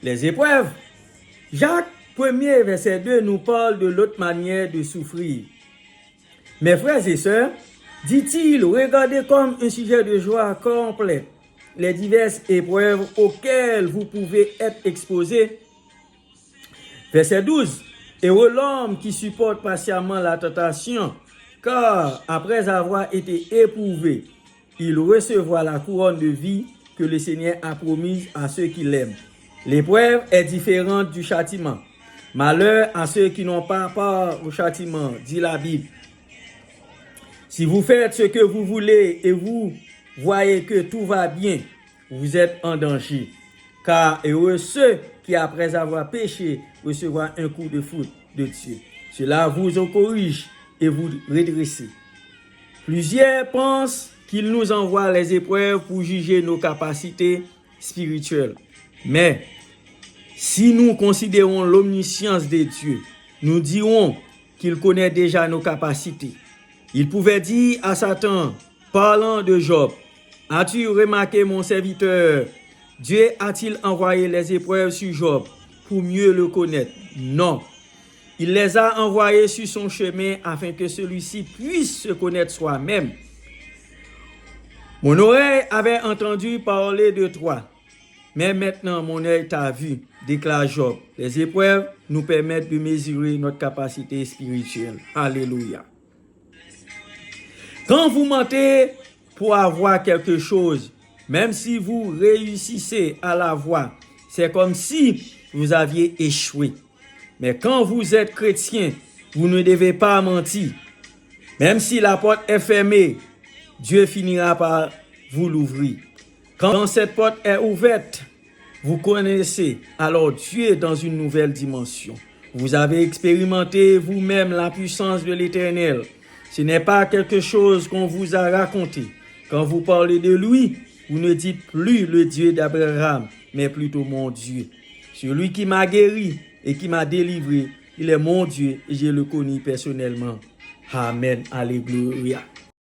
les épreuves. Jacques 1er, verset 2, nous parle de l'autre manière de souffrir. Mes frères et sœurs, dit-il, regardez comme un sujet de joie complet les diverses épreuves auxquelles vous pouvez être exposés. Verset 12. Heureux l'homme qui supporte patiemment la tentation, car après avoir été éprouvé, il recevra la couronne de vie que le Seigneur a promise à ceux qui l'aiment. L'épreuve est différente du châtiment. Malheur à ceux qui n'ont pas part au châtiment, dit la Bible. Si vous faites ce que vous voulez et vous voyez que tout va bien, vous êtes en danger. Car heureux ceux qui, après avoir péché, recevront un coup de foudre de Dieu. Cela vous corrige et vous redresse. Plusieurs pensent qu'il nous envoie les épreuves pour juger nos capacités spirituelles. Mais si nous considérons l'omniscience de Dieu, nous dirons qu'il connaît déjà nos capacités. Il pouvait dire à Satan, parlant de Job, « As-tu remarqué mon serviteur? Dieu a-t-il envoyé les épreuves sur Job pour mieux le connaître? Non. Il les a envoyés sur son chemin afin que celui-ci puisse se connaître soi-même. Mon oreille avait entendu parler de toi, mais maintenant mon œil t'a vu, déclare Job. Les épreuves nous permettent de mesurer notre capacité spirituelle. Alléluia. Quand vous mentez pour avoir quelque chose, même si vous réussissez à l'avoir, c'est comme si vous aviez échoué. Mais quand vous êtes chrétien, vous ne devez pas mentir. Même si la porte est fermée, Dieu finira par vous l'ouvrir. Quand cette porte est ouverte, vous connaissez alors Dieu dans une nouvelle dimension. Vous avez expérimenté vous-même la puissance de l'Éternel. Ce n'est pas quelque chose qu'on vous a raconté. Quand vous parlez de lui, vous ne dites plus le Dieu d'Abraham, mais plutôt mon Dieu. Celui qui m'a guéri et qui m'a délivré, il est mon Dieu et je le connais personnellement. Amen. Alléluia.